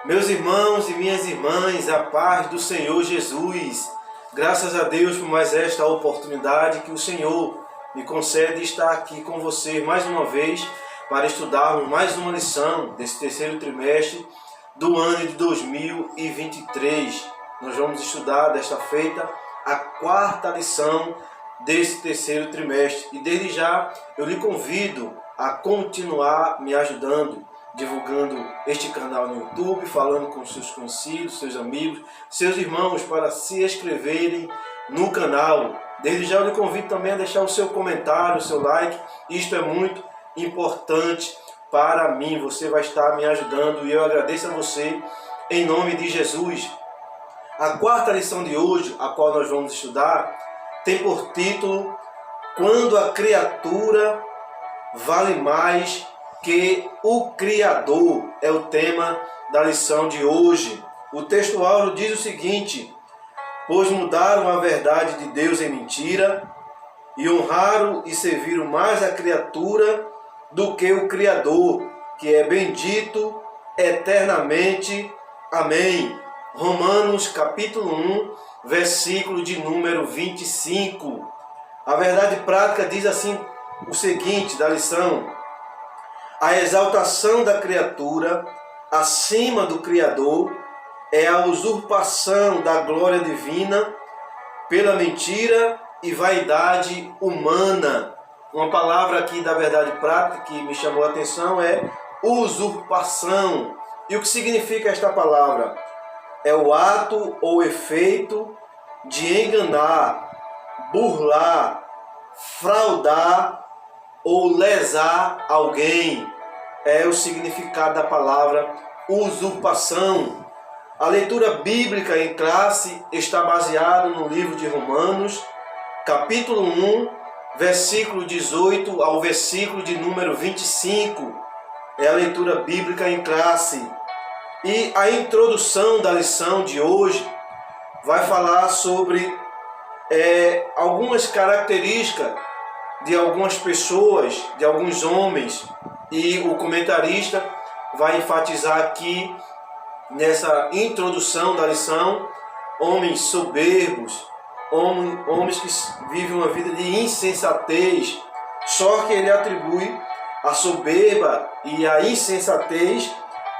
Meus irmãos e minhas irmãs, a paz do Senhor Jesus. Graças a Deus por mais esta oportunidade que o Senhor me concede estar aqui com você mais uma vez para estudarmos mais uma lição desse terceiro trimestre do ano de 2023. Nós vamos estudar desta feita a quarta lição desse terceiro trimestre. E desde já eu lhe convido a continuar me ajudando, divulgando este canal no YouTube, falando com seus conhecidos, seus amigos, seus irmãos para se inscreverem no canal. Desde já eu lhe convido também a deixar o seu comentário, o seu like. Isto é muito importante para mim. Você vai estar me ajudando e eu agradeço a você em nome de Jesus. A quarta lição de hoje, a qual nós vamos estudar, tem por título Quando a criatura vale mais que o Criador. É o tema da lição de hoje. O texto áureo diz o seguinte: pois mudaram a verdade de Deus em mentira e honraram e serviram mais a criatura do que o Criador, que é bendito eternamente. Amém. Romanos capítulo 1, versículo de número 25. A verdade prática diz assim o seguinte da lição: a exaltação da criatura acima do Criador é a usurpação da glória divina pela mentira e vaidade humana. Uma palavra aqui da verdade prática que me chamou a atenção é usurpação. E o que significa esta palavra? É o ato ou efeito de enganar, burlar, fraudar ou lesar alguém. É o significado da palavra usurpação. A leitura bíblica em classe está baseada no livro de Romanos, capítulo 1, versículo 18 ao versículo de número 25. É a leitura bíblica em classe. E a introdução da lição de hoje vai falar sobre algumas características de algumas pessoas, de alguns homens, e o comentarista vai enfatizar aqui nessa introdução da lição homens soberbos, homens que vivem uma vida de insensatez. Só que ele atribui a soberba e a insensatez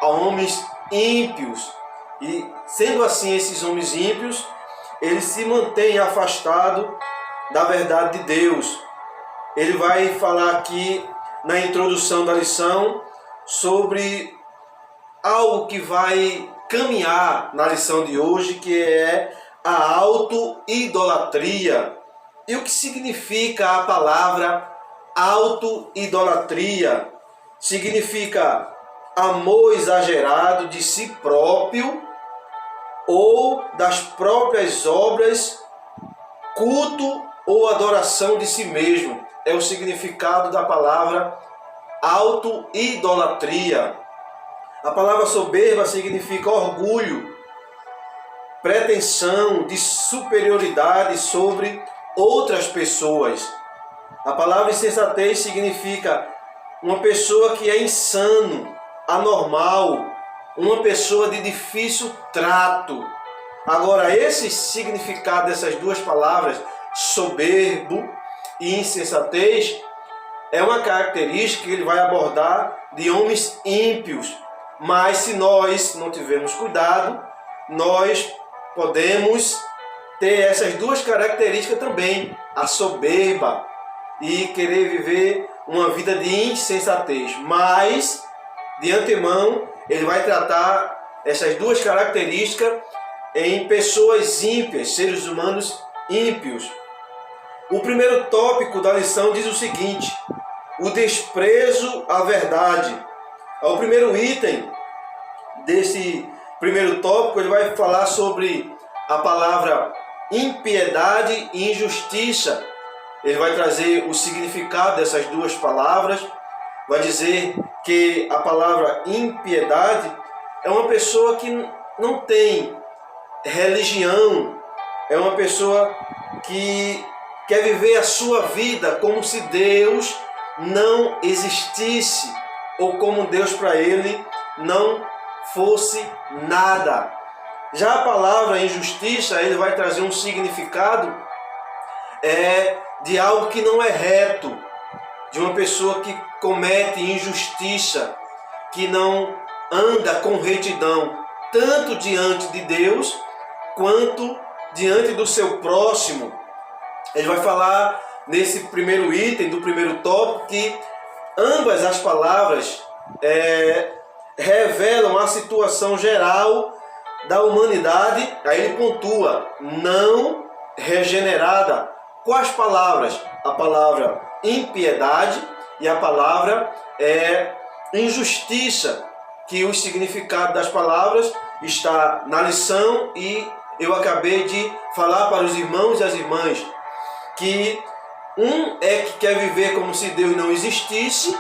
a homens ímpios, e sendo assim esses homens ímpios, eles se mantêm afastados da verdade de Deus. Ele vai falar aqui na introdução da lição sobre algo que vai caminhar na lição de hoje, que é a auto-idolatria. E o que significa a palavra auto-idolatria? Significa amor exagerado de si próprio ou das próprias obras, culto ou adoração de si mesmo. É o significado da palavra auto-idolatria. A palavra soberba significa orgulho, pretensão de superioridade sobre outras pessoas. A palavra insensatez significa uma pessoa que é insano, anormal, uma pessoa de difícil trato. Agora, esse significado dessas duas palavras, soberbo e insensatez, é uma característica que ele vai abordar de homens ímpios. Mas se nós não tivermos cuidado, nós podemos ter essas duas características também, a soberba e querer viver uma vida de insensatez. Mas, de antemão, ele vai tratar essas duas características em pessoas ímpias, seres humanos ímpios. O primeiro tópico da lição diz o seguinte: o desprezo à verdade. O primeiro item desse primeiro tópico, ele vai falar sobre a palavra impiedade e injustiça. Ele vai trazer o significado dessas duas palavras. Vai dizer que a palavra impiedade é uma pessoa que não tem religião, é uma pessoa que quer viver a sua vida como se Deus não existisse, ou como Deus para ele não fosse nada. Já a palavra injustiça, ele vai trazer um significado de algo que não é reto, de uma pessoa que comete injustiça, que não anda com retidão, tanto diante de Deus, quanto diante do seu próximo. Ele vai falar nesse primeiro item, do primeiro tópico, que ambas as palavras revelam a situação geral da humanidade. Aí ele pontua, não regenerada. Quais palavras? A palavra impiedade e a palavra injustiça, que o significado das palavras está na lição, e eu acabei de falar para os irmãos e as irmãs que um é que quer viver como se Deus não existisse,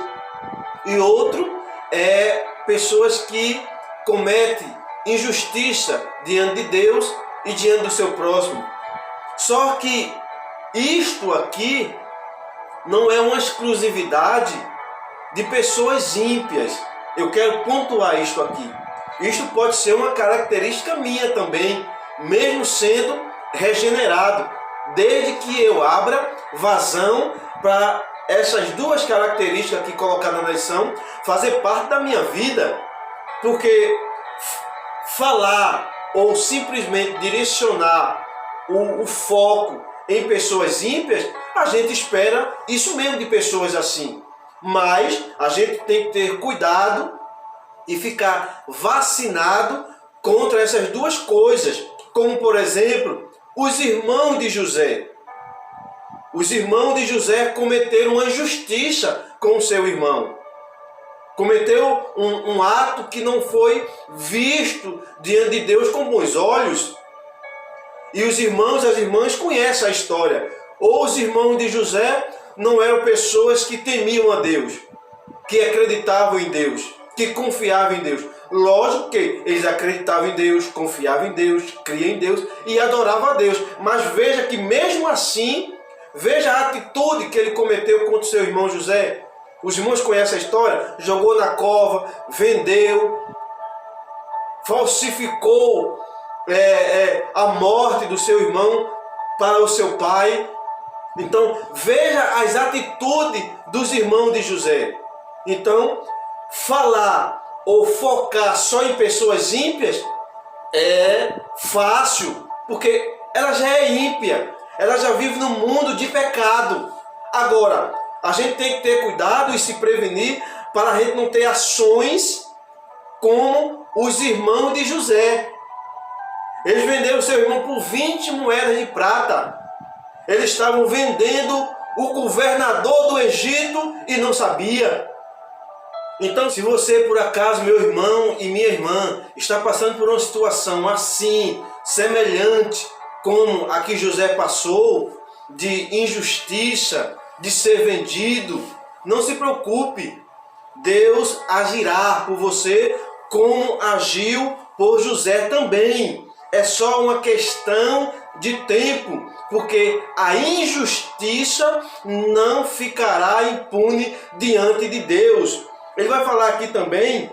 e outro é pessoas que cometem injustiça diante de Deus e diante do seu próximo. Só que isto aqui não é uma exclusividade de pessoas ímpias. Eu quero pontuar isto aqui. Isto pode ser uma característica minha também, mesmo sendo regenerado, desde que eu abra vazão para essas duas características aqui colocadas na lição fazer parte da minha vida. Porque falar ou simplesmente direcionar o foco em pessoas ímpias, a gente espera isso mesmo de pessoas assim. Mas a gente tem que ter cuidado e ficar vacinado contra essas duas coisas. Como, por exemplo, os irmãos de José. Os irmãos de José cometeram uma injustiça com o seu irmão. Cometeu um ato que não foi visto diante de Deus com bons olhos. E os irmãos e as irmãs conhecem a história. Ou os irmãos de José não eram pessoas que temiam a Deus, que acreditavam em Deus, que confiavam em Deus. Lógico que eles acreditavam em Deus, confiavam em Deus, criam em Deus e adoravam a Deus. Mas veja que mesmo assim, veja a atitude que ele cometeu contra o seu irmão José. Os irmãos conhecem a história? Jogou na cova, vendeu, falsificou a morte do seu irmão para o seu pai. Então veja as atitudes dos irmãos de José. Então falar ou focar só em pessoas ímpias é fácil, porque ela já é ímpia, ela já vive num mundo de pecado. Agora, a gente tem que ter cuidado e se prevenir para a gente não ter ações como os irmãos de José. Eles venderam seu irmão por 20 moedas de prata. Eles estavam vendendo o governador do Egito e não sabia. Então, se você, por acaso, meu irmão e minha irmã, está passando por uma situação assim, semelhante como a que José passou, de injustiça, de ser vendido, não se preocupe. Deus agirá por você como agiu por José também. É só uma questão de tempo, porque a injustiça não ficará impune diante de Deus. Ele vai falar aqui também,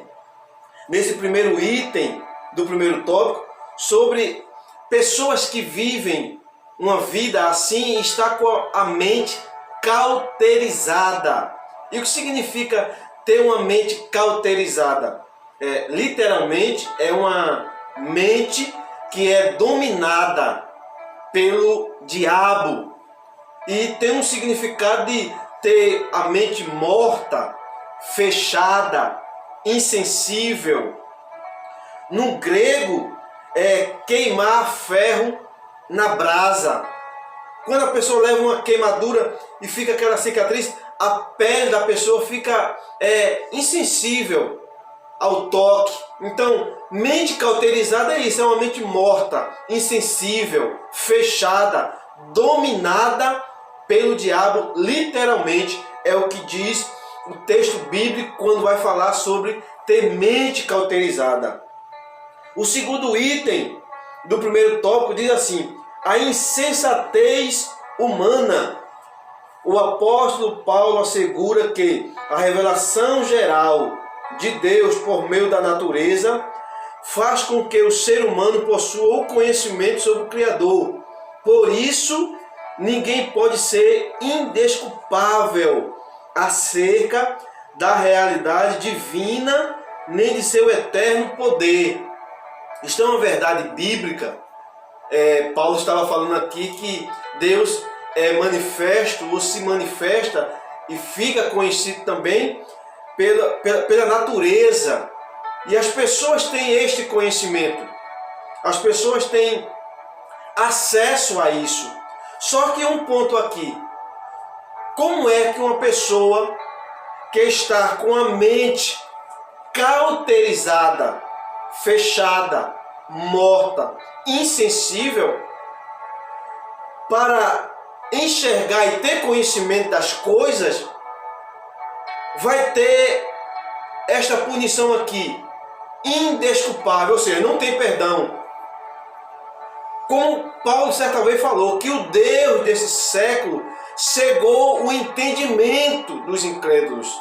nesse primeiro item do primeiro tópico, sobre pessoas que vivem uma vida assim e está com a mente cauterizada. E o que significa ter uma mente cauterizada? Literalmente é uma mente que é dominada pelo diabo, e tem um significado de ter a mente morta, fechada, insensível. No grego é queimar ferro na brasa. Quando a pessoa leva uma queimadura e fica aquela cicatriz, a pele da pessoa fica insensível ao toque. Então, mente cauterizada é isso, é uma mente morta, insensível, fechada, dominada pelo diabo. Literalmente é o que diz o texto bíblico quando vai falar sobre ter mente cauterizada. O segundo item do primeiro tópico diz assim: a insensatez humana. O apóstolo Paulo assegura que a revelação geral de Deus por meio da natureza faz com que o ser humano possua o conhecimento sobre o Criador. Por isso, ninguém pode ser indesculpável acerca da realidade divina, nem de seu eterno poder. Isto é uma verdade bíblica. Paulo estava falando aqui que Deus é manifesto ou se manifesta e fica conhecido também pela natureza. E as pessoas têm este conhecimento. As pessoas têm acesso a isso. Só que um ponto aqui. Como é que uma pessoa que está com a mente cauterizada, fechada, morta, insensível, para enxergar e ter conhecimento das coisas, vai ter esta punição aqui, indesculpável, ou seja, não tem perdão. Como Paulo certa vez falou, que o Deus desse século cegou o entendimento dos incrédulos.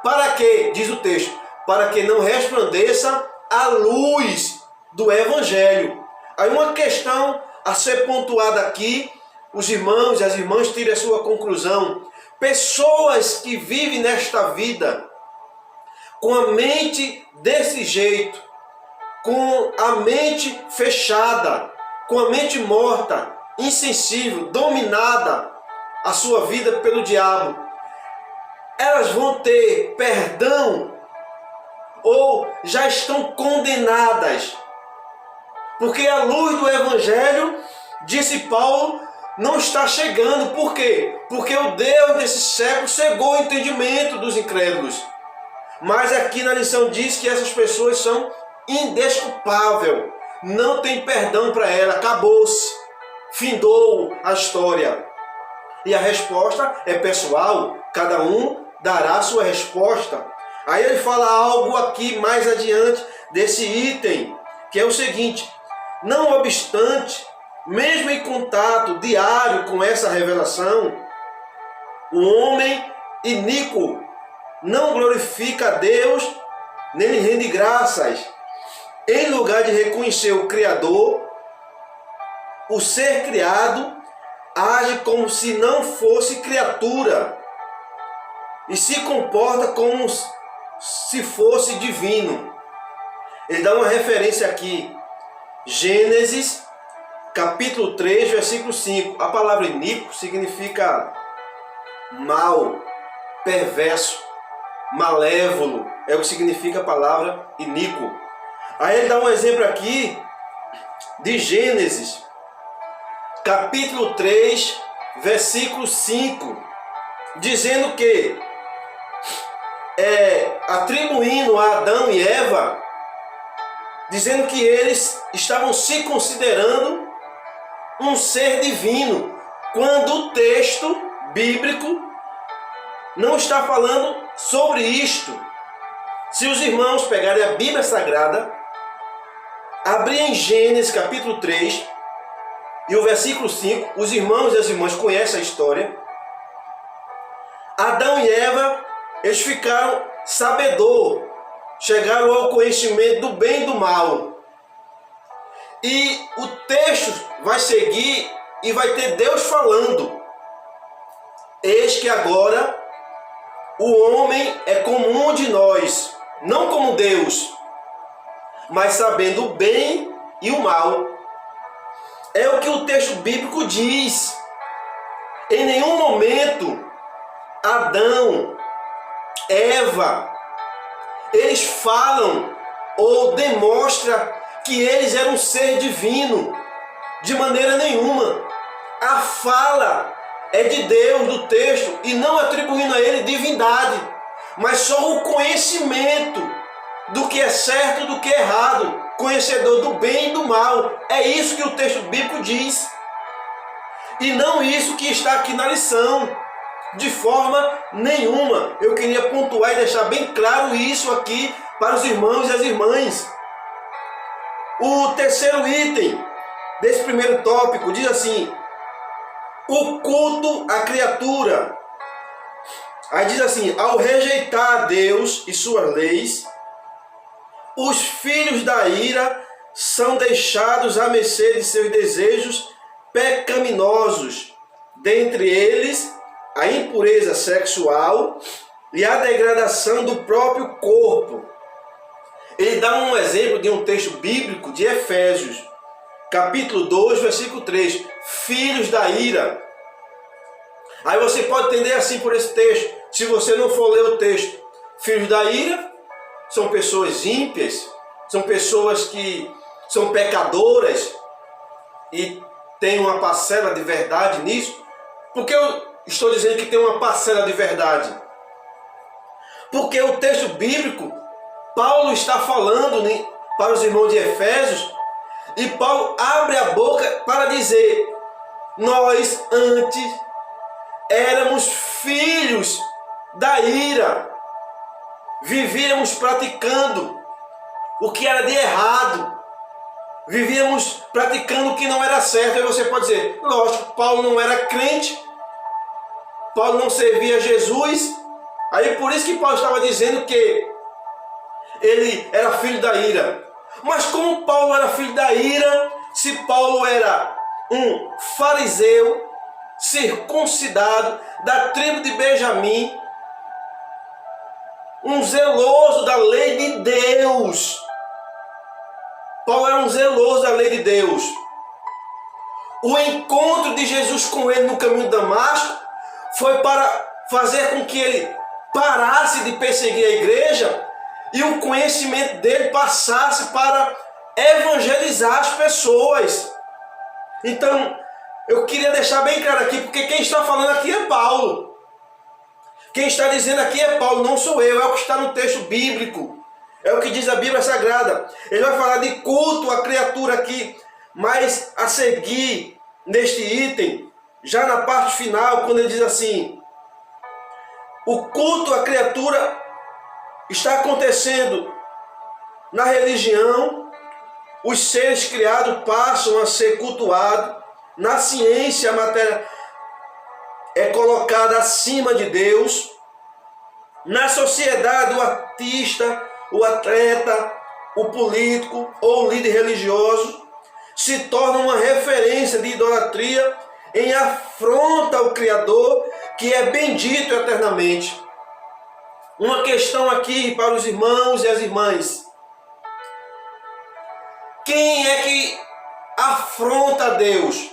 Para que, diz o texto, para que não resplandeça a luz do Evangelho. Aí uma questão a ser pontuada aqui, os irmãos e as irmãs tirem a sua conclusão. Pessoas que vivem nesta vida com a mente desse jeito, com a mente fechada, com a mente morta, insensível, dominada a sua vida pelo diabo, elas vão ter perdão ou já estão condenadas? Porque a luz do Evangelho, disse Paulo, não está chegando. Por quê? Porque o Deus desse século cegou o entendimento dos incrédulos. Mas aqui na lição diz que essas pessoas são indesculpáveis. Não tem perdão para ela. Acabou-se. Findou a história. E a resposta é pessoal. Cada um dará a sua resposta. Aí ele fala algo aqui mais adiante desse item, que é o seguinte: não obstante, mesmo em contato diário com essa revelação, o homem iníquo não glorifica a Deus, nem lhe rende graças. Em lugar de reconhecer o Criador, o ser criado age como se não fosse criatura e se comporta como se fosse divino. Ele dá uma referência aqui, Gênesis capítulo 3, versículo 5. A palavra iníquo significa mal, perverso, malévolo. É o que significa a palavra iníquo. Aí ele dá um exemplo aqui de Gênesis capítulo 3, versículo 5, dizendo que atribuindo a Adão e Eva, dizendo que eles estavam se considerando um ser divino, quando o texto bíblico não está falando sobre isto. Se os irmãos pegarem a Bíblia Sagrada, abrirem Gênesis capítulo 3 e o versículo 5, os irmãos e as irmãs conhecem a história. Adão e Eva, eles ficaram sabedor, chegaram ao conhecimento do bem e do mal. E o texto vai seguir e vai ter Deus falando: eis que agora o homem é como um de nós, não como Deus, mas sabendo o bem e o mal. É o que o texto bíblico diz. Em nenhum momento Adão, Eva, eles falam ou demonstram que eles eram um ser divino. De maneira nenhuma. A fala é de Deus, do texto, e não atribuindo a ele divindade, mas só o conhecimento do que é certo e do que é errado, conhecedor do bem e do mal. É isso que o texto bíblico diz, e não isso que está aqui na lição, de forma nenhuma. Eu queria pontuar e deixar bem claro isso aqui para os irmãos e as irmãs. O terceiro item desse primeiro tópico diz assim: o culto à criatura. Aí diz assim: ao rejeitar a Deus e suas leis, os filhos da ira são deixados à mercê de seus desejos pecaminosos, dentre eles a impureza sexual e a degradação do próprio corpo. Ele dá um exemplo de um texto bíblico de Efésios, capítulo 2, versículo 3. Filhos da ira. Aí você pode entender assim por esse texto, se você não for ler o texto. Filhos da ira são pessoas ímpias, são pessoas que são pecadoras e tem uma parcela de verdade nisso. Por que eu estou dizendo que tem uma parcela de verdade? Porque o texto bíblico, Paulo está falando para os irmãos de Efésios, e Paulo abre a boca para dizer: nós antes éramos filhos da ira, vivíamos praticando o que era de errado, vivíamos praticando o que não era certo. Aí você pode dizer, lógico, Paulo não era crente, Paulo não servia a Jesus, aí por isso que Paulo estava dizendo que ele era filho da ira. Mas como Paulo era filho da ira, se Paulo era um fariseu, circuncidado, da tribo de Benjamim, um zeloso da lei de Deus. Paulo era um zeloso da lei de Deus. O encontro de Jesus com ele no caminho de Damasco foi para fazer com que ele parasse de perseguir a igreja e o conhecimento dele passasse para evangelizar as pessoas. Então, eu queria deixar bem claro aqui, porque quem está falando aqui é Paulo. Quem está dizendo aqui é Paulo, não sou eu, é o que está no texto bíblico. É o que diz a Bíblia Sagrada. Ele vai falar de culto à criatura aqui, mas a seguir, neste item, já na parte final, quando ele diz assim: o culto à criatura está acontecendo na religião, os seres criados passam a ser cultuados, na ciência a matéria é colocada acima de Deus, na sociedade o artista, o atleta, o político ou o líder religioso se torna uma referência de idolatria em afronta ao Criador, que é bendito eternamente. Uma questão aqui para os irmãos e as irmãs: quem é que afronta a Deus?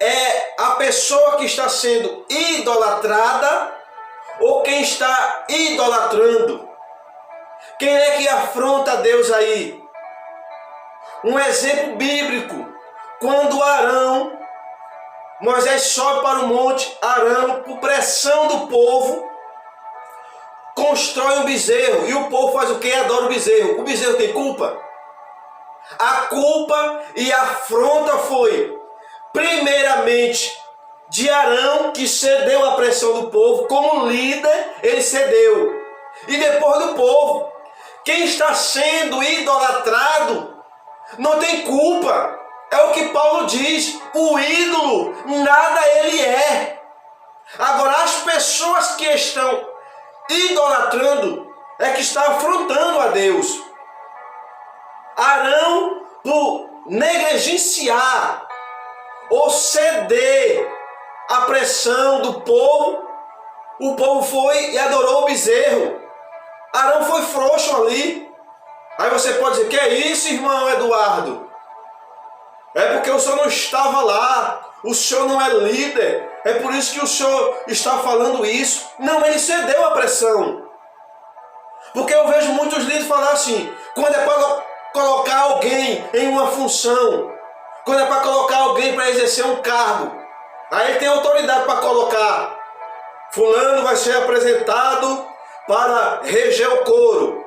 É a pessoa que está sendo idolatrada ou quem está idolatrando? Quem é que afronta a Deus aí? Um exemplo bíblico: quando Arão, Moisés sobe para o monte, Arão, por pressão do povo, constrói um bezerro, e o povo faz o quê? Adora o bezerro. O bezerro tem culpa? A culpa e a afronta foi, primeiramente, de Arão, que cedeu à pressão do povo. Como líder, ele cedeu. E depois do povo. Quem está sendo idolatrado não tem culpa. É o que Paulo diz: o ídolo, nada ele é. Agora, as pessoas que estão idolatrando é que está afrontando a Deus. Arão, por negligenciar ou ceder à pressão do povo, o povo foi e adorou o bezerro. Arão foi frouxo ali. Aí você pode dizer: que é isso, irmão Eduardo? É porque o senhor não estava lá, o senhor não é líder, é por isso que o senhor está falando isso. Não, ele cedeu à pressão. Porque eu vejo muitos líderes falar assim, quando é para colocar alguém em uma função, quando é para colocar alguém para exercer um cargo, aí ele tem autoridade para colocar: fulano vai ser apresentado para reger o coro,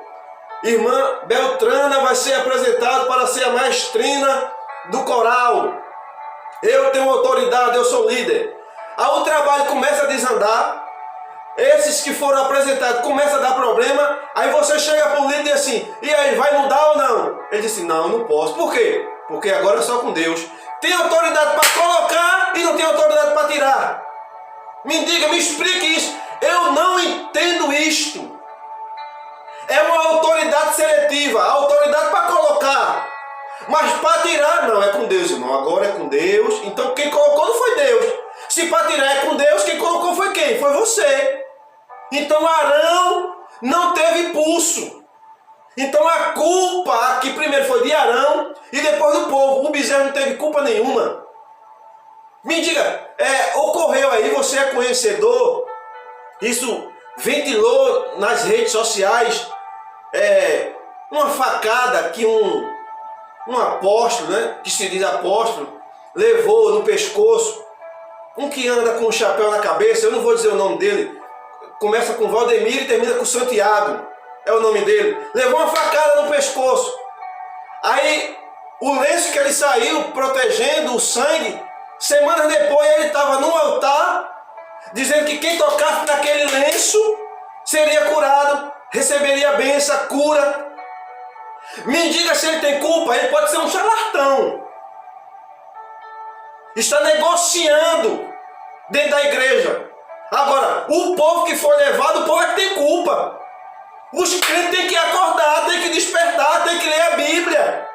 irmã Beltrana vai ser apresentado para ser a maestrina do coral. Eu tenho autoridade, eu sou líder. Aí o trabalho começa a desandar, esses que foram apresentados começam a dar problema, aí você chega para o líder e diz assim: e aí, vai mudar ou não? Ele diz assim: não, não posso. Por quê? Porque agora é só com Deus. Tem autoridade para colocar e não tem autoridade para tirar. Me diga, me explique isso. Eu não entendo isto. É uma autoridade seletiva, autoridade para colocar. Mas para tirar, não, é com Deus, irmão. Agora é com Deus. Então quem colocou não foi Deus. Se para tirar é com Deus, quem colocou foi quem? Foi você. Então Arão não teve pulso. Então a culpa aqui primeiro foi de Arão e depois do povo. O bezerro não teve culpa nenhuma. Me diga, ocorreu aí, você é conhecedor, isso ventilou nas redes sociais, uma facada que um apóstolo, né, que se diz apóstolo, levou no pescoço. Um que anda com um chapéu na cabeça, eu não vou dizer o nome dele, começa com Valdemir e termina com Santiago, é o nome dele. Levou uma facada no pescoço. Aí o lenço que ele saiu protegendo o sangue, semanas depois ele estava no altar, dizendo que quem tocasse naquele lenço seria curado, receberia a bênção, a cura. Me diga se ele tem culpa, ele pode ser um charlatão. Está negociando dentro da igreja. Agora, o povo que foi levado, o povo é que tem culpa. Os crentes têm que acordar, têm que despertar, têm que ler a Bíblia.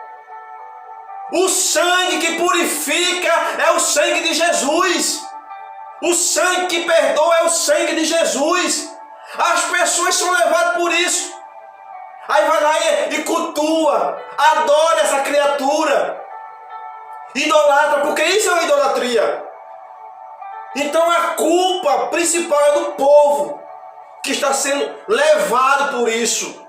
O sangue que purifica é o sangue de Jesus. O sangue que perdoa é o sangue de Jesus. As pessoas são levadas por isso. Aí vai lá e cultua, adora essa criatura, idolatra, porque isso é uma idolatria. Então a culpa principal é do povo que está sendo levado por isso.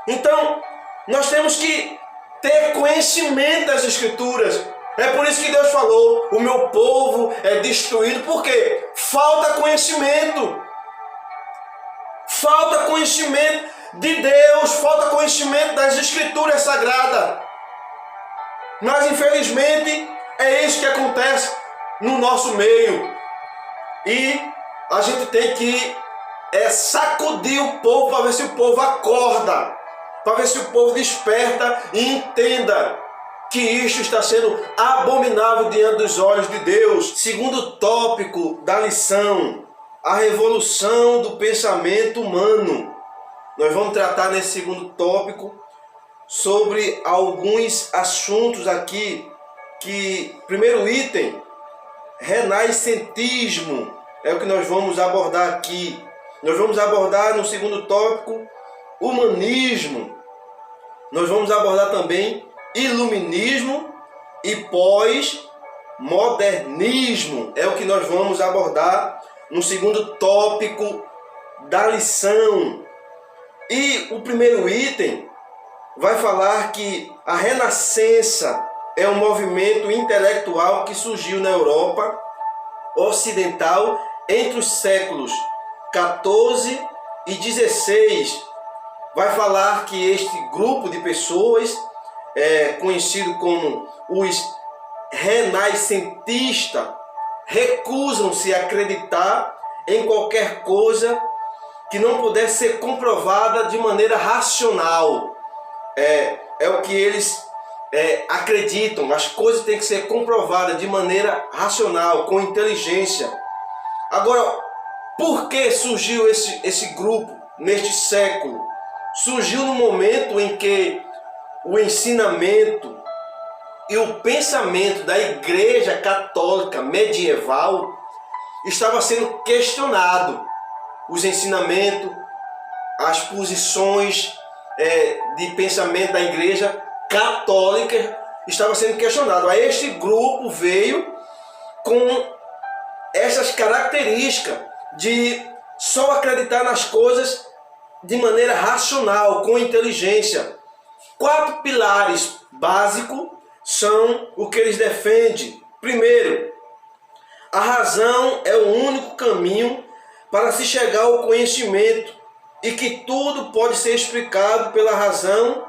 Então nós temos que ter conhecimento das Escrituras. É por isso que Deus falou: o meu povo é destruído. Por quê? Falta conhecimento. Falta conhecimento de Deus, falta conhecimento das Escrituras Sagradas. Mas infelizmente é isso que acontece no nosso meio. E a gente tem que sacudir o povo para ver se o povo acorda, para ver se o povo desperta e entenda que isto está sendo abominável diante dos olhos de Deus. Segundo tópico da lição, a revolução do pensamento humano. Nós vamos tratar nesse segundo tópico sobre alguns assuntos aqui que, primeiro item, renascentismo, é o que nós vamos abordar aqui. Nós vamos abordar no segundo tópico humanismo. Nós vamos abordar também iluminismo e pós-modernismo. É o que nós vamos abordar no segundo tópico da lição. E o primeiro item vai falar que a Renascença é um movimento intelectual que surgiu na Europa Ocidental entre os séculos 14 e 16. Vai falar que este grupo de pessoas, conhecido como os renascentistas, recusam-se a acreditar em qualquer coisa que não pudesse ser comprovada de maneira racional. É o que eles acreditam. As coisas têm que ser comprovadas de maneira racional, com inteligência. Agora, por que surgiu esse grupo neste século? Surgiu no momento em que o ensinamento e o pensamento da Igreja Católica medieval estava sendo questionado. Os ensinamentos, as posições de pensamento da Igreja Católica estavam sendo questionados. Aí este grupo veio com essas características de só acreditar nas coisas de maneira racional, com inteligência. 4 pilares básicos são o que eles defendem. Primeiro, a razão é o único caminho para se chegar ao conhecimento e que tudo pode ser explicado pela razão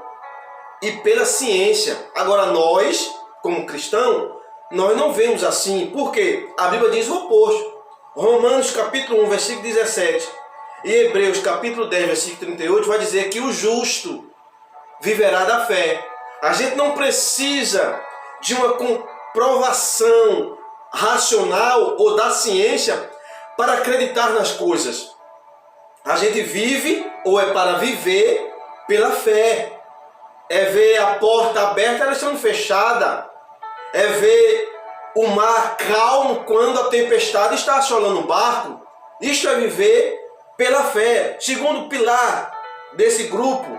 e pela ciência. Agora nós, como cristãos, nós não vemos assim. Por quê? A Bíblia diz o oposto. Romanos capítulo 1, versículo 17 e Hebreus capítulo 10, versículo 38 vai dizer que o justo viverá da fé. A gente não precisa de uma comprovação racional ou da ciência para acreditar nas coisas. A gente vive, ou é para viver, pela fé. É ver a porta aberta ela sendo fechada. É ver o mar calmo quando a tempestade está assolando o barco. Isto é viver pela fé. Segundo pilar desse grupo,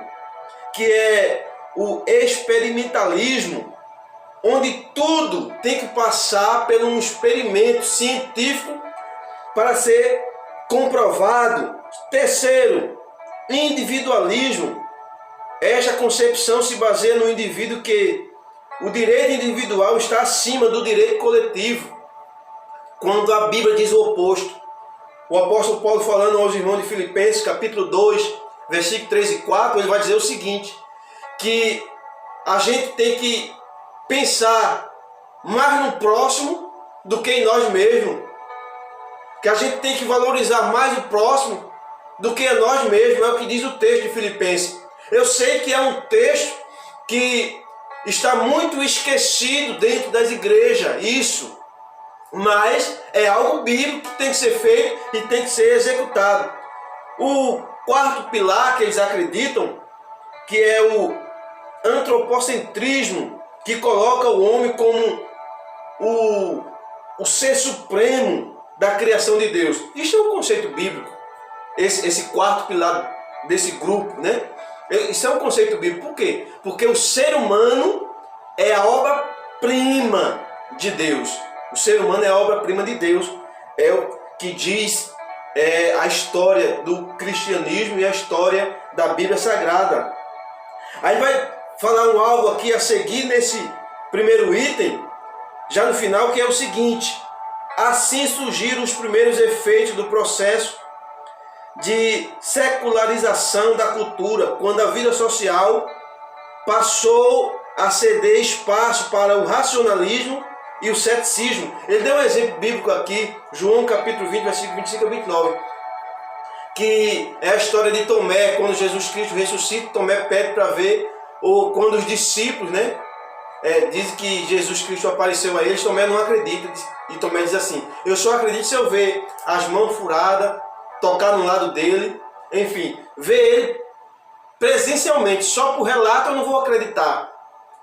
que é o experimentalismo, onde tudo tem que passar por um experimento científico para ser comprovado. Terceiro, individualismo. Esta concepção se baseia no indivíduo que o direito individual está acima do direito coletivo, quando a Bíblia diz o oposto. O apóstolo Paulo, falando aos irmãos de Filipenses, capítulo 2, versículo 3 e 4, ele vai dizer o seguinte, que a gente tem que pensar mais no próximo do que em nós mesmos. Que a gente tem que valorizar mais o próximo do que a nós mesmos. É o que diz o texto de Filipenses. Eu sei que é um texto que está muito esquecido dentro das igrejas, isso. Mas é algo bíblico que tem que ser feito e tem que ser executado. O quarto pilar que eles acreditam, que é o antropocentrismo, que coloca o homem como o ser supremo da criação de Deus. Isso é um conceito bíblico. Esse quarto pilar desse grupo, né? Isso é um conceito bíblico. Por quê? Porque o ser humano é a obra-prima de Deus. O ser humano é a obra-prima de Deus. É o que diz a história do cristianismo e a história da Bíblia Sagrada. Aí vai falar algo aqui a seguir nesse primeiro item, já no final, que é o seguinte: assim surgiram os primeiros efeitos do processo de secularização da cultura, quando a vida social passou a ceder espaço para o racionalismo e o ceticismo. Ele deu um exemplo bíblico aqui, João capítulo 20, versículo 25 a 29, que é a história de Tomé. Quando Jesus Cristo ressuscita, Tomé pede para ver, ou quando os discípulos, né, dizem que Jesus Cristo apareceu a eles, Tomé não acredita, e Tomé diz assim: eu só acredito se eu ver as mãos furadas, tocar no lado dele, enfim, ver ele presencialmente. Só por relato eu não vou acreditar.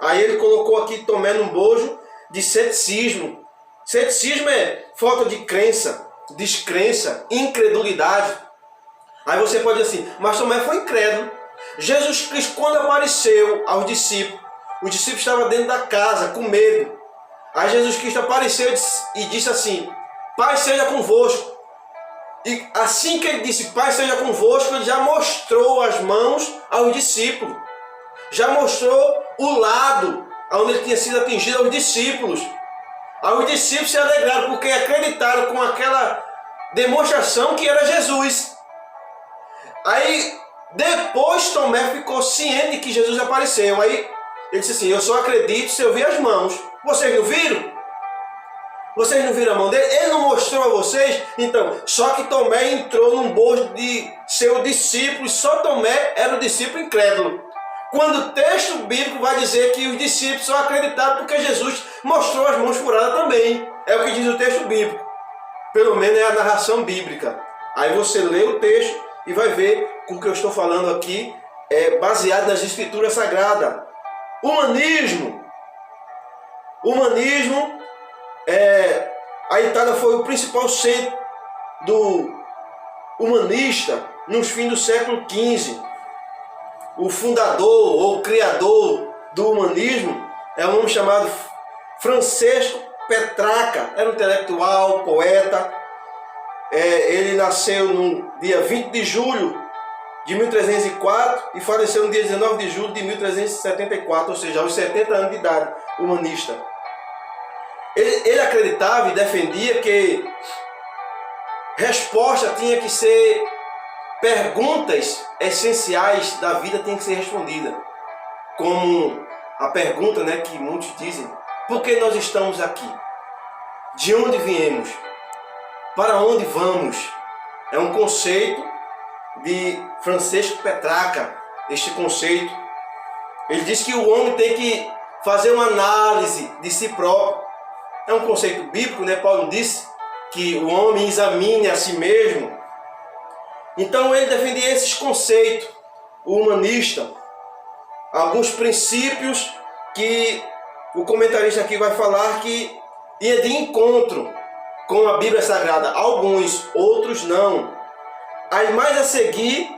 Aí ele colocou aqui Tomé num bojo de ceticismo. Ceticismo é falta de crença, descrença, incredulidade. Aí você pode dizer assim: mas Tomé foi incrédulo. Jesus Cristo, quando apareceu aos discípulos, os discípulos estavam dentro da casa com medo. Aí Jesus Cristo apareceu e disse assim: Pai seja convosco. E assim que ele disse Pai seja convosco, ele já mostrou as mãos aos discípulos. Já mostrou o lado onde ele tinha sido atingido aos discípulos. Aí os discípulos se alegraram porque acreditaram com aquela demonstração que era Jesus. Aí depois Tomé ficou ciente de que Jesus apareceu. Aí ele disse assim: eu só acredito se eu ver as mãos. Vocês não viram? Vocês não viram a mão dele? Ele não mostrou a vocês? Então, só que Tomé entrou num bojo de seu discípulo, e só Tomé era o discípulo incrédulo. Quando o texto bíblico vai dizer que os discípulos só acreditaram porque Jesus mostrou as mãos furadas também. É o que diz o texto bíblico. Pelo menos é a narração bíblica. Aí você lê o texto e vai ver que o que eu estou falando aqui é baseado nas escrituras sagradas. Humanismo. A Itália foi o principal centro do humanista nos fins do século XV. O fundador ou criador do humanismo é um homem chamado Francesco Petrarca. Era um intelectual, poeta. Ele nasceu no dia 20 de julho de 1304 e faleceu no dia 19 de julho de 1374, ou seja, aos 70 anos de idade, humanista. Ele acreditava e defendia que resposta tinha que ser, perguntas essenciais da vida tinham que ser respondidas. Como a pergunta, né, que muitos dizem: por que nós estamos aqui? De onde viemos? Para onde vamos? É um conceito de Francesco Petrarca. Este conceito, ele diz que o homem tem que fazer uma análise de si próprio. É um conceito bíblico, né? Paulo disse que o homem examine a si mesmo. Então ele defendia esses conceitos. o humanista, alguns princípios que o comentarista aqui vai falar que ia de encontro com a Bíblia Sagrada. Alguns, outros não. Aí mais a seguir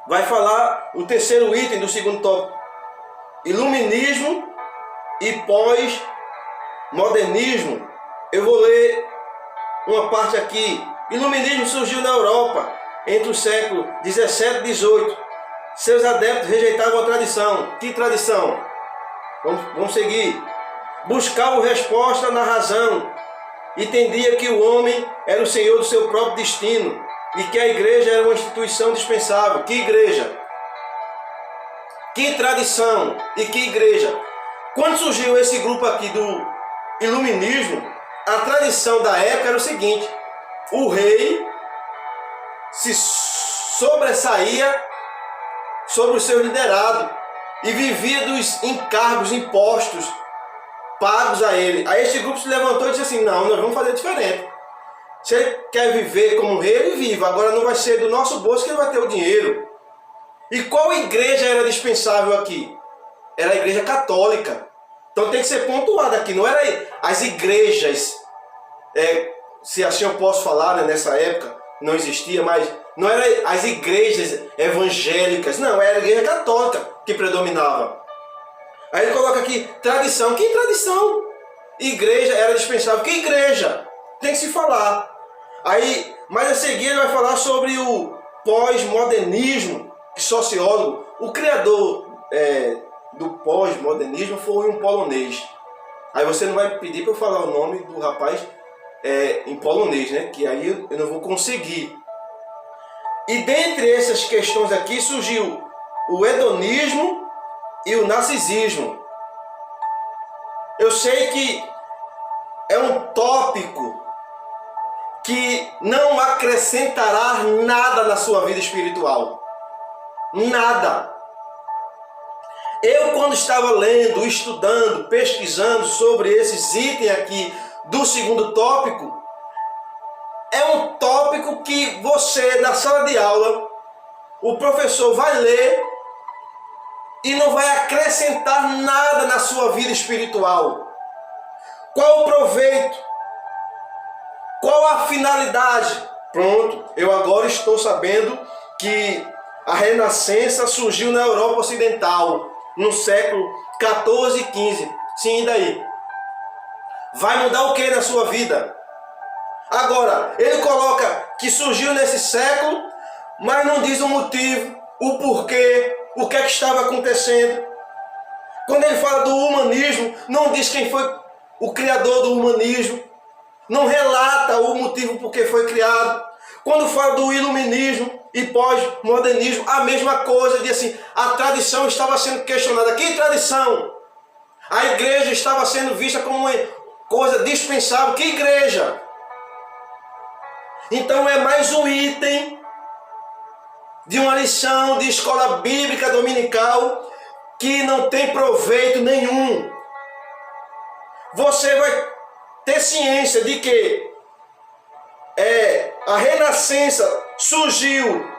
vai falar o terceiro item do segundo tópico: iluminismo e pós-modernismo. Eu vou ler uma parte aqui. Iluminismo surgiu na Europa entre os séculos 17 e 18. Seus adeptos rejeitavam a tradição. Que tradição? Vamos seguir. Buscavam resposta na razão. Entendia que o homem era o senhor do seu próprio destino e que a igreja era uma instituição dispensável. Que igreja? Que tradição? E que igreja? Quando surgiu esse grupo aqui do iluminismo, a tradição da época era o seguinte: o rei se sobressaía sobre o seu liderado e vivia dos encargos, impostos pagos a ele. Aí este grupo se levantou e disse assim: não, nós vamos fazer diferente. Se ele quer viver como rei, ele vive. Agora não vai ser do nosso bolso que ele vai ter o dinheiro. E qual igreja era dispensável aqui? Era a igreja católica. Então tem que ser pontuado aqui. Não era as igrejas, se assim eu posso falar, né, nessa época não existia, mas não era as igrejas evangélicas. Não, era a igreja católica que predominava. Aí ele coloca aqui tradição. Que tradição? Igreja era dispensável. Que igreja? Tem que se falar. Aí, mais a seguir, ele vai falar sobre o pós-modernismo, sociólogo. O criador do pós-modernismo foi um polonês. Aí você não vai pedir para eu falar o nome do rapaz em polonês, né? Que aí eu não vou conseguir. E dentre essas questões aqui surgiu o hedonismo e o narcisismo. Eu sei que é um tópico que não acrescentará nada na sua vida espiritual. Nada. Eu, quando estava lendo, estudando, pesquisando sobre esses itens aqui do segundo tópico, é um tópico que você, na sala de aula, o professor vai ler e não vai acrescentar nada na sua vida espiritual. Qual o proveito? Qual a finalidade? Pronto, eu agora estou sabendo que a Renascença surgiu na Europa Ocidental, no século 14 e 15. Sim, e daí? Vai mudar o que na sua vida? Agora, ele coloca que surgiu nesse século, mas não diz o motivo, o porquê, o que é que estava acontecendo. Quando ele fala do humanismo, não diz quem foi o criador do humanismo, não relata o motivo por que foi criado. Quando fala do iluminismo e pós-modernismo, a mesma coisa, diz assim, a tradição estava sendo questionada. Que tradição? A igreja estava sendo vista como uma coisa dispensável. Que igreja? Então é mais um item de uma lição de escola bíblica dominical que não tem proveito nenhum. Você vai ter ciência de que a Renascença surgiu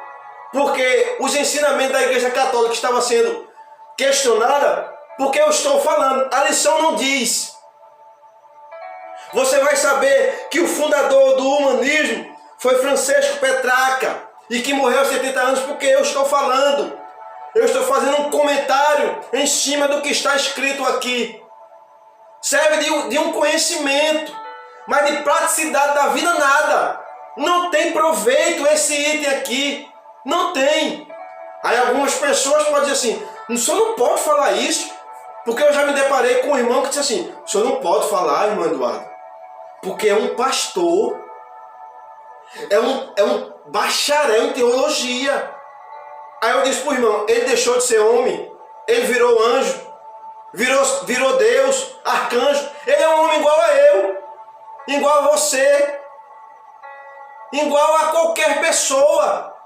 porque os ensinamentos da Igreja Católica estavam sendo questionados, porque eu estou falando, a lição não diz. Você vai saber que o fundador do humanismo foi Francesco Petrarca e que morreu aos 70 anos porque eu estou falando. Eu estou fazendo um comentário em cima do que está escrito aqui. Serve de um conhecimento, mas de praticidade da vida nada. Não tem proveito esse item aqui. Não tem. Aí algumas pessoas podem dizer assim, o senhor não pode falar isso, porque eu já me deparei com um irmão que disse assim, o senhor não pode falar, irmão Eduardo, porque é um pastor, é um bacharel em teologia. Aí eu disse para o irmão, ele deixou de ser homem, ele virou anjo, virou Deus, arcanjo. Ele é um homem igual a eu, igual a você, igual a qualquer pessoa.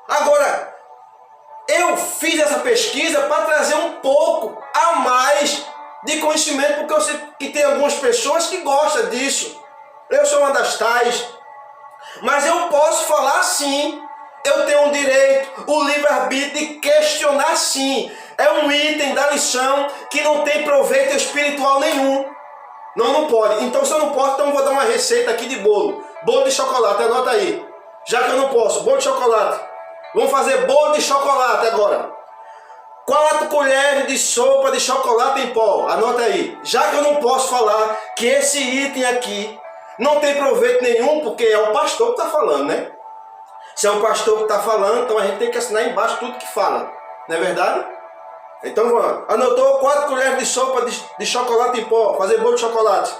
Agora, eu fiz essa pesquisa para trazer um pouco a mais de conhecimento, porque eu sei que tem algumas pessoas que gostam disso. Eu sou uma das tais. Mas eu posso falar sim. eu tenho o direito, o livre-arbítrio de questionar sim. É um item da lição que não tem proveito espiritual nenhum. Não pode. Então se eu não posso, então eu vou dar uma receita aqui de bolo. Bolo de chocolate, anota aí. Já que eu não posso, bolo de chocolate. Vamos fazer bolo de chocolate agora. 4 colheres de sopa de chocolate em pó. Anota aí. Já que eu não posso falar que esse item aqui não tem proveito nenhum, porque é o pastor que está falando, né? Se é o pastor que está falando, então a gente tem que assinar embaixo tudo que fala. Não é verdade? Então vamos. Anotou 4 colheres de sopa de chocolate em pó. Fazer bolo de chocolate.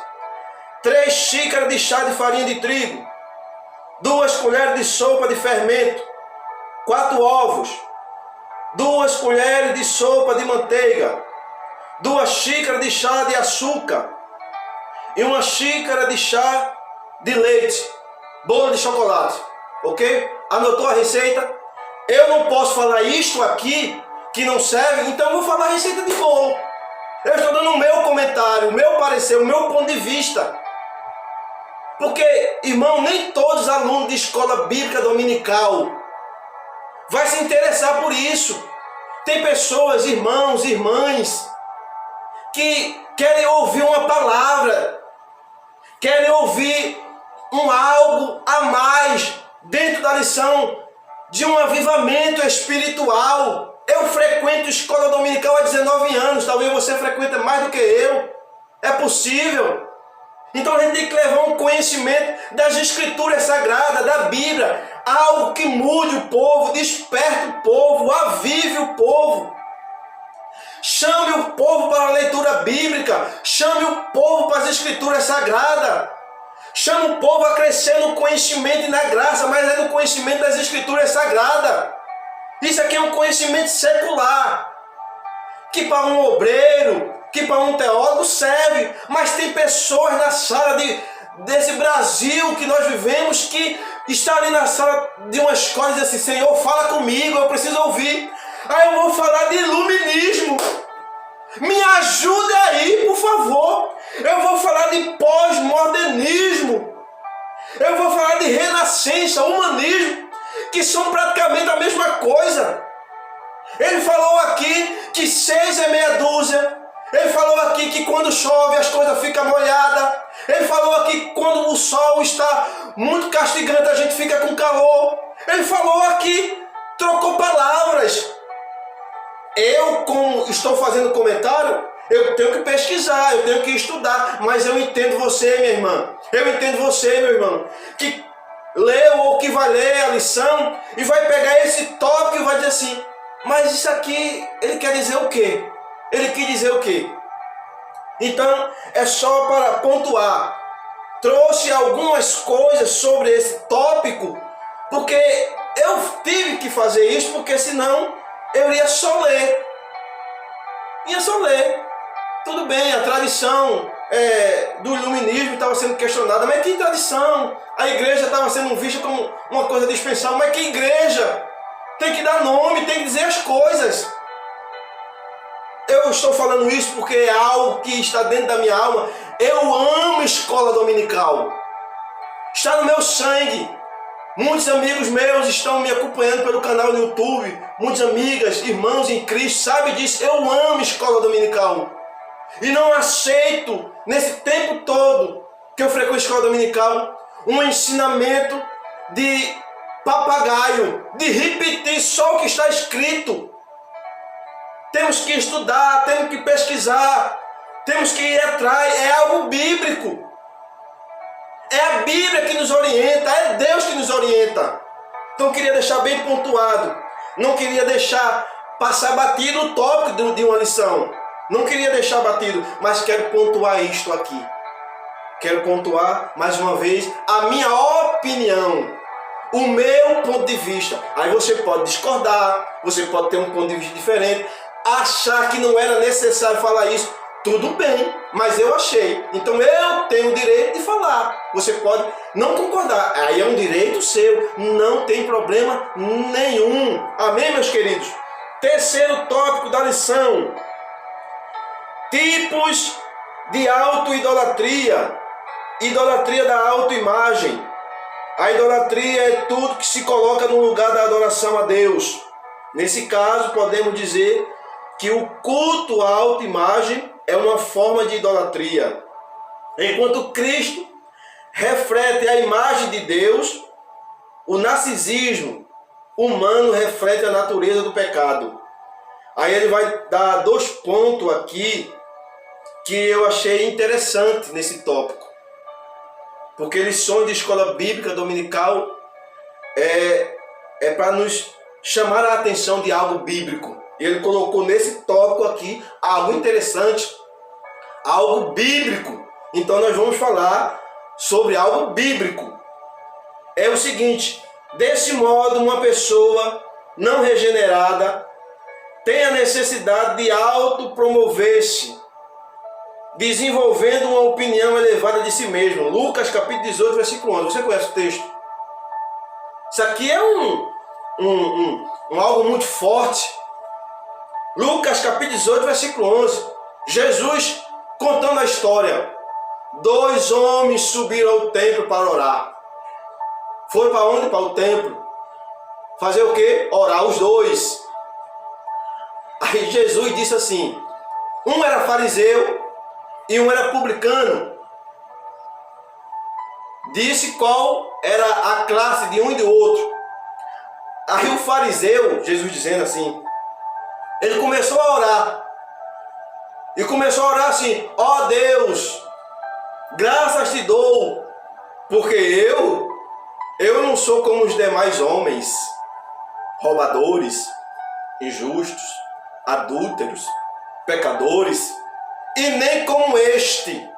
3 xícaras de chá de farinha de trigo. 2 colheres de sopa de fermento. 4 ovos. 2 colheres de sopa de manteiga. 2 xícaras de chá de açúcar. E 1 xícara de chá de leite. Bolo de chocolate. Ok? Anotou a receita? Eu não posso falar isto aqui que não serve, então eu vou falar a receita de bolo. Eu estou dando o meu comentário, o meu parecer, o meu ponto de vista. Porque, irmão, nem todos os alunos de escola bíblica dominical vai se interessar por isso. Tem pessoas, irmãos, irmãs, que querem ouvir uma palavra, querem ouvir algo a mais dentro da lição de um avivamento espiritual. Eu frequento escola dominical há 19 anos, talvez você frequenta mais do que eu. É possível. Então a gente tem que levar um conhecimento das escrituras sagradas, da Bíblia, algo que mude o povo, desperte o povo, avive o povo. Chame o povo para a leitura bíblica, chame o povo para as escrituras sagradas. Chame o povo a crescer no conhecimento e na graça, mas é no conhecimento das escrituras sagradas. Isso aqui é um conhecimento secular, que para um obreiro, que para um teólogo serve, mas tem pessoas na sala desse Brasil que nós vivemos que está ali na sala de uma escola e diz assim: Senhor, fala comigo, eu preciso ouvir. Aí eu vou falar de iluminismo. Me ajude aí, por favor. Eu vou falar de pós-modernismo. Eu vou falar de renascença, humanismo, que são praticamente a mesma coisa. Ele falou aqui que 6 é meia dúzia. Ele falou aqui que quando chove as coisas ficam molhadas. Ele falou aqui que quando o sol está muito castigante a gente fica com calor. Ele falou aqui, trocou palavras. Eu, como estou fazendo comentário, eu tenho que pesquisar, eu tenho que estudar, mas eu entendo você, minha irmã. Eu entendo você, meu irmão, que leu ou que vai ler a lição e vai pegar esse tópico e vai dizer assim: mas isso aqui, ele quer dizer o quê? Ele quer dizer o quê? Então, é só para pontuar. Trouxe algumas coisas sobre esse tópico, porque eu tive que fazer isso, porque senão eu ia só ler. Ia só ler. Tudo bem, a tradição do iluminismo estava sendo questionada, mas que tradição? A igreja estava sendo vista como uma coisa dispensável, mas que igreja? Tem que dar nome, tem que dizer as coisas. Eu estou falando isso porque é algo que está dentro da minha alma. Eu amo escola dominical. Está no meu sangue. Muitos amigos meus estão me acompanhando pelo canal no YouTube. Muitas amigas, irmãos em Cristo, sabem disso. Eu amo escola dominical. E não aceito, nesse tempo todo que eu frequento escola dominical, um ensinamento de papagaio, de repetir só o que está escrito. Temos que estudar, temos que pesquisar, temos que ir atrás. É algo bíblico. É a Bíblia que nos orienta, é Deus que nos orienta. Então eu queria deixar bem pontuado. Não queria deixar passar batido o tópico de uma lição. Não queria deixar batido, mas quero pontuar isto aqui. Quero pontuar mais uma vez a minha opinião, o meu ponto de vista. Aí você pode discordar, você pode ter um ponto de vista diferente, achar que não era necessário falar isso. Tudo bem, mas eu achei. Então eu tenho o direito de falar. Você pode não concordar. Aí é um direito seu. Não tem problema nenhum. Amém, meus queridos? Terceiro tópico da lição. Tipos de auto-idolatria. Idolatria da autoimagem. A idolatria é tudo que se coloca no lugar da adoração a Deus. Nesse caso, podemos dizer que o culto à autoimagem é uma forma de idolatria. Enquanto Cristo reflete a imagem de Deus, o narcisismo humano reflete a natureza do pecado. Aí ele vai dar 2 pontos aqui que eu achei interessante nesse tópico. Porque lições de escola bíblica dominical é para nos chamar a atenção de algo bíblico. E ele colocou nesse tópico aqui algo interessante, algo bíblico. Então nós vamos falar sobre algo bíblico. É o seguinte: desse modo, uma pessoa não regenerada tem a necessidade de autopromover-se, desenvolvendo uma opinião elevada de si mesmo. Lucas capítulo 18, versículo 11. Você conhece o texto? Isso aqui é algo muito forte. Lucas capítulo 18, versículo 11. Jesus contando a história. 2 homens subiram ao templo para orar. Foram para onde? Para o templo. Fazer o quê? Orar, os 2. Aí Jesus disse assim: um era fariseu e um era publicano. Disse qual era a classe de um e do outro. Aí o fariseu, Jesus dizendo assim, ele começou a orar. E começou a orar assim: ó Deus, graças te dou, porque eu não sou como os demais homens, roubadores, injustos, adúlteros, pecadores, e nem como este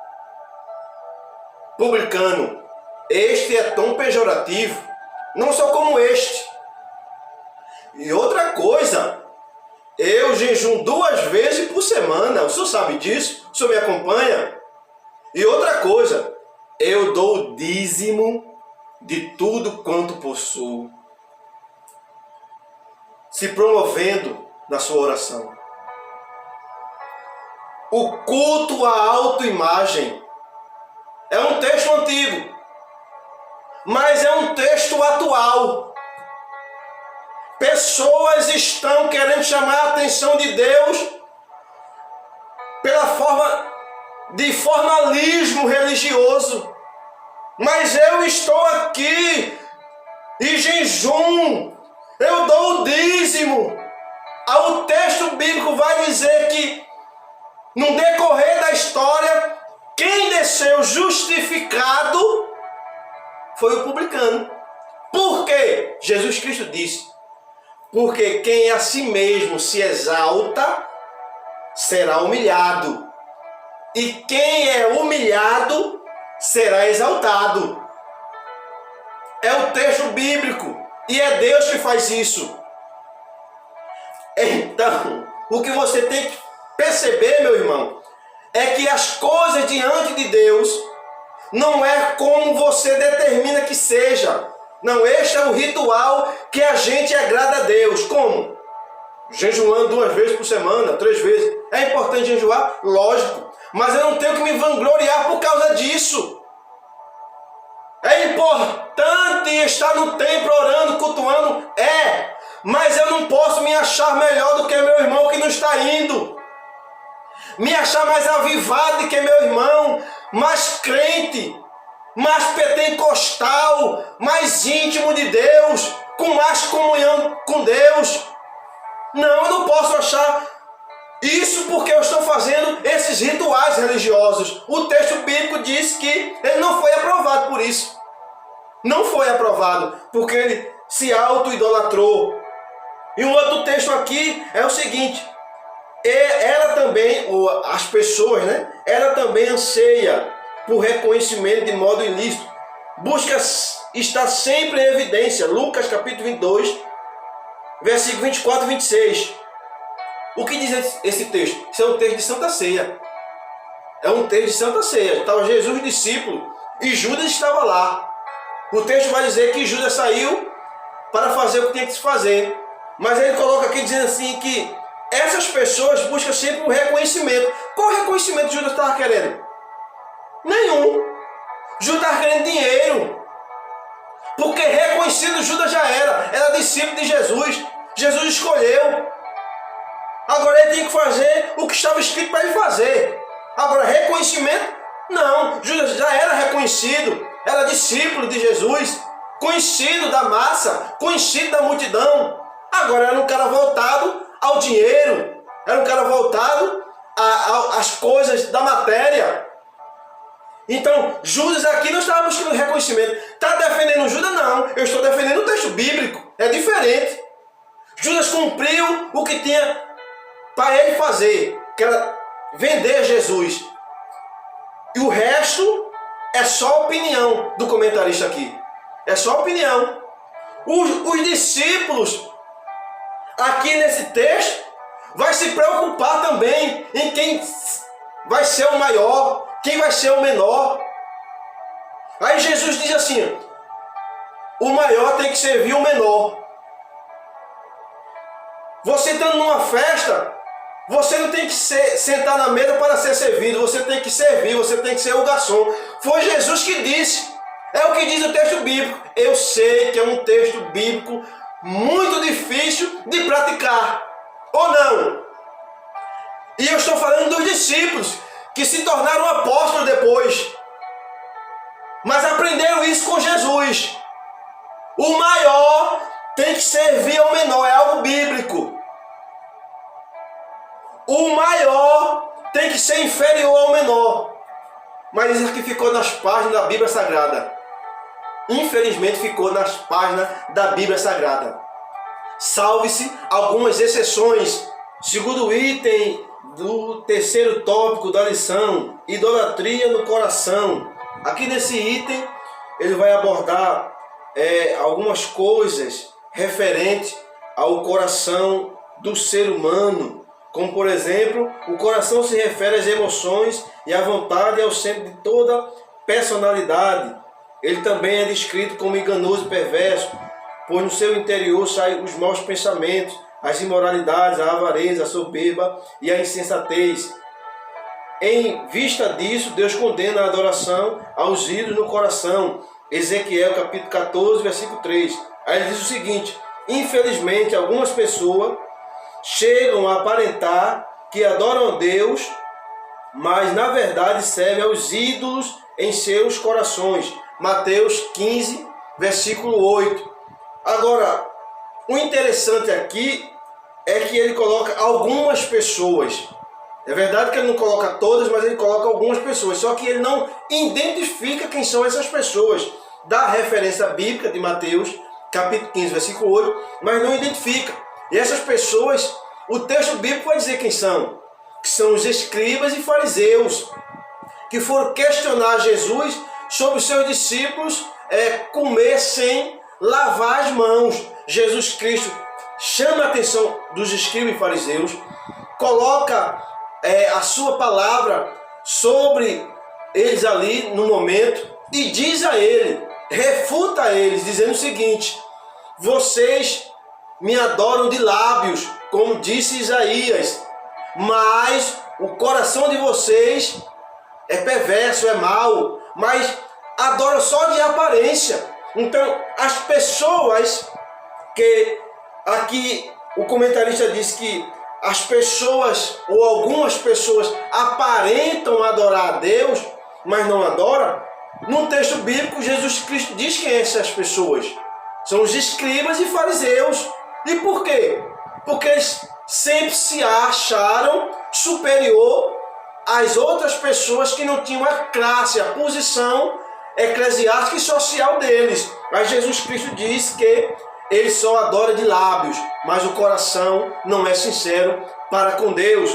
publicano. Este é tão pejorativo. Não sou como este. E outra coisa, eu jejum 2 vezes por semana. O senhor sabe disso? O senhor me acompanha? E outra coisa, eu dou o dízimo de tudo quanto possuo. Se promovendo na sua oração. O culto à autoimagem é um texto antigo, mas é um texto atual. Pessoas estão querendo chamar a atenção de Deus pela forma de formalismo religioso. Mas eu estou aqui em jejum, eu dou o dízimo. O texto bíblico vai dizer que no decorrer da história, quem desceu justificado foi o publicano. Por quê? Jesus Cristo disse: porque quem a si mesmo se exalta será humilhado, e quem é humilhado será exaltado. É o texto bíblico, e é Deus que faz isso. Então, o que você tem que perceber, meu irmão, é que as coisas diante de Deus não é como você determina que seja. Não, este é o ritual que a gente agrada a Deus. Como? Jejuando 2 vezes por semana, 3 vezes. É importante jejuar? Lógico. Mas eu não tenho que me vangloriar por causa disso. É importante estar no templo orando, cultuando? É. Mas eu não posso me achar melhor do que meu irmão que não está indo. Me achar mais avivado do que meu irmão, mais crente, mais pentecostal, mais íntimo de Deus, com mais comunhão com Deus. Não, eu não posso achar isso porque eu estou fazendo esses rituais religiosos. O texto bíblico diz que ele não foi aprovado por isso. Não foi aprovado porque ele se auto-idolatrou. E um outro texto aqui é o seguinte: ela também, ou as pessoas, né? Ela também anseia por reconhecimento de modo ilícito. Busca estar sempre em evidência. Lucas capítulo 22, versículo 24 e 26. O que diz esse texto? Isso é um texto de Santa Ceia. É um texto de Santa Ceia. Estava Jesus discípulo e Judas estava lá. O texto vai dizer que Judas saiu para fazer o que tinha que se fazer. Mas ele coloca aqui dizendo assim que essas pessoas buscam sempre um reconhecimento. Qual reconhecimento Judas estava querendo? Nenhum. Judas estava querendo dinheiro. Porque reconhecido Judas já era discípulo de Jesus. Jesus escolheu. Agora ele tinha que fazer o que estava escrito para ele fazer. Agora, reconhecimento, não. Judas já era reconhecido, era discípulo de Jesus, conhecido da massa, conhecido da multidão. Agora era um cara voltado ao dinheiro, era um cara voltado às coisas da matéria. Então, Judas aqui não estava buscando reconhecimento. Está defendendo Judas? Não. Eu estou defendendo o texto bíblico. É diferente. Judas cumpriu o que tinha para ele fazer, que era vender Jesus. E o resto é só opinião do comentarista aqui. É só opinião. Os discípulos, aqui nesse texto, vai se preocupar também em quem vai ser o maior, quem vai ser o menor. Aí Jesus diz assim: o maior tem que servir o menor. Você entrando numa festa, você não tem que sentar na mesa para ser servido, você tem que servir, você tem que ser o garçom. Foi Jesus que disse. É o que diz o texto bíblico. Eu sei que é um texto bíblico muito difícil de praticar, ou não? E eu estou falando dos discípulos que se tornaram apóstolos depois, mas aprenderam isso com Jesus. O maior tem que servir ao menor, é algo bíblico. O maior tem que ser inferior ao menor. Mas isso aqui ficou nas páginas da Bíblia Sagrada. Infelizmente ficou nas páginas da Bíblia Sagrada. Salve-se algumas exceções. Segundo item do terceiro tópico da lição, idolatria no coração. Aqui nesse item ele vai abordar algumas coisas referentes ao coração do ser humano. Como, por exemplo, o coração se refere às emoções e à vontade é o centro de toda personalidade. Ele também é descrito como enganoso e perverso, pois no seu interior saem os maus pensamentos, as imoralidades, a avareza, a soberba e a insensatez. Em vista disso, Deus condena a adoração aos ídolos no coração. Ezequiel capítulo 14, versículo 3. Aí ele diz o seguinte: infelizmente, algumas pessoas chegam a aparentar que adoram a Deus, mas na verdade servem aos ídolos em seus corações. Mateus 15, versículo 8. Agora, o interessante aqui é que ele coloca algumas pessoas. É verdade que ele não coloca todas, mas ele coloca algumas pessoas. Só que ele não identifica quem são essas pessoas. Dá a referência bíblica de Mateus, capítulo 15, versículo 8, mas não identifica. E essas pessoas, o texto bíblico vai dizer quem são. Que são os escribas e fariseus, que foram questionar Jesus sobre os seus discípulos comer sem lavar as mãos. Jesus Cristo chama a atenção dos escribas e fariseus, coloca a sua palavra sobre eles ali no momento e diz a ele, refuta a eles, dizendo o seguinte: vocês me adoram de lábios, como disse Isaías, mas o coração de vocês é perverso, é mau, mas adoram só de aparência. Então, as pessoas que aqui o comentarista diz que as pessoas ou algumas pessoas aparentam adorar a Deus, mas não adoram. No texto bíblico, Jesus Cristo diz quem são essas pessoas. São os escribas e fariseus. E por quê? Porque eles sempre se acharam superior às outras pessoas que não tinham a classe, a posição eclesiástica e social deles. Mas Jesus Cristo diz que ele só adora de lábios, mas o coração não é sincero para com Deus.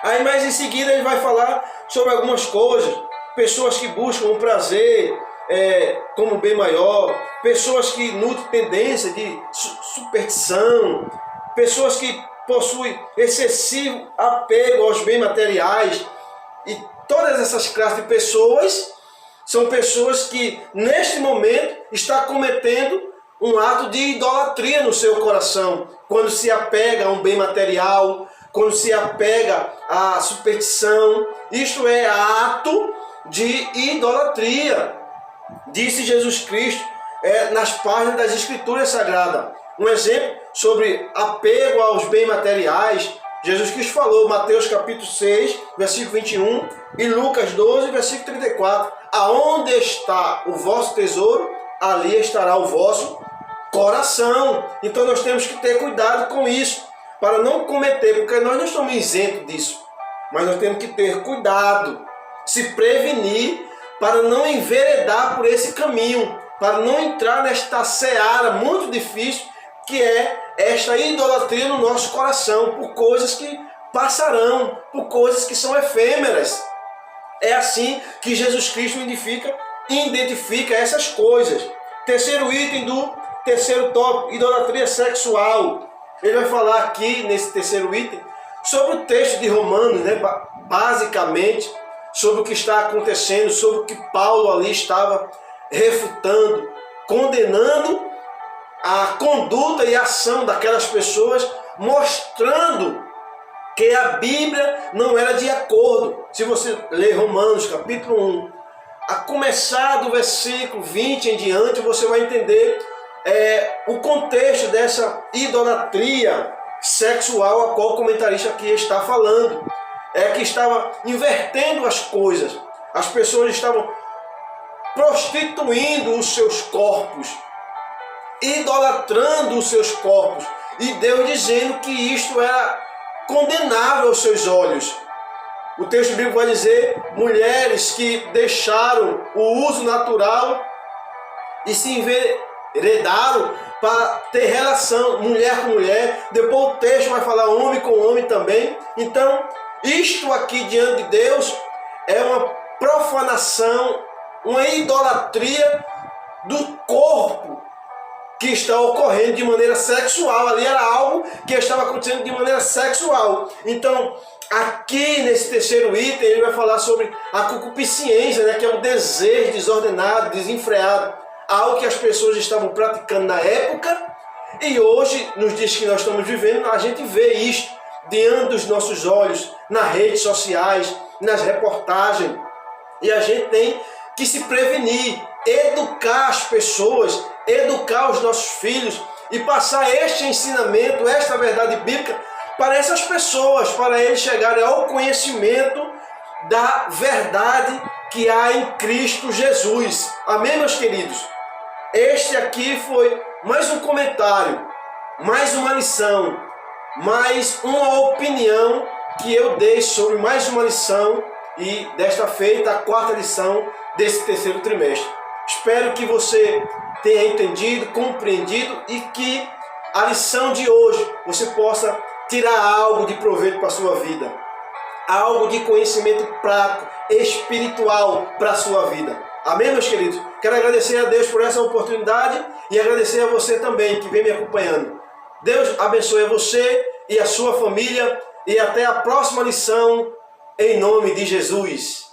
Aí mais em seguida ele vai falar sobre algumas coisas. Pessoas que buscam o prazer como bem maior, pessoas que nutrem tendência de superstição, pessoas que possuem excessivo apego aos bens materiais. E todas essas classes de pessoas são pessoas que neste momento estão cometendo um ato de idolatria no seu coração, quando se apega a um bem material, quando se apega à superstição. Isto é ato de idolatria. Disse Jesus Cristo nas páginas das Escrituras Sagradas. Um exemplo sobre apego aos bens materiais, Jesus Cristo falou, Mateus capítulo 6, versículo 21 e Lucas 12, versículo 34. Aonde está o vosso tesouro, ali estará o vosso coração. Então nós temos que ter cuidado com isso, para não cometer, porque nós não estamos isentos disso, mas nós temos que ter cuidado, se prevenir, para não enveredar por esse caminho, para não entrar nesta seara muito difícil, que é esta idolatria no nosso coração, por coisas que passarão, por coisas que são efêmeras. É assim que Jesus Cristo identifica essas coisas. Terceiro item do terceiro tópico, idolatria sexual. Ele vai falar aqui, nesse terceiro item, sobre o texto de Romanos, né? Basicamente, sobre o que está acontecendo, sobre o que Paulo ali estava refutando, condenando a conduta e a ação daquelas pessoas, mostrando que a Bíblia não era de acordo. Se você ler Romanos capítulo 1, a começar do versículo 20 em diante, você vai entender o contexto dessa idolatria sexual a qual o comentarista aqui está falando. É que estava invertendo as coisas. As pessoas estavam prostituindo os seus corpos, idolatrando os seus corpos, e Deus dizendo que isto era condenável aos seus olhos. O texto bíblico vai dizer, mulheres que deixaram o uso natural e se enveredaram para ter relação mulher com mulher. Depois o texto vai falar homem com homem também. Então, isto aqui diante de Deus é uma profanação, uma idolatria do corpo que está ocorrendo de maneira sexual. Ali era algo que estava acontecendo de maneira sexual. Então, aqui nesse terceiro item, ele vai falar sobre a concupiscência, né, que é um desejo desordenado, desenfreado, algo que as pessoas estavam praticando na época, e hoje, nos dias que nós estamos vivendo, a gente vê isto diante dos nossos olhos, nas redes sociais, nas reportagens, e a gente tem que se prevenir, educar as pessoas, educar os nossos filhos e passar este ensinamento, esta verdade bíblica para essas pessoas, para eles chegarem ao conhecimento da verdade que há em Cristo Jesus. Amém, meus queridos? Este aqui foi mais um comentário, mais uma lição, mais uma opinião que eu dei sobre mais uma lição, e desta feita a quarta lição desse terceiro trimestre. Espero que você tenha entendido, compreendido, e que a lição de hoje você possa tirar algo de proveito para a sua vida, algo de conhecimento prático, espiritual para a sua vida. Amém, meus queridos? Quero agradecer a Deus por essa oportunidade e agradecer a você também que vem me acompanhando. Deus abençoe a você e a sua família, e até a próxima lição, em nome de Jesus.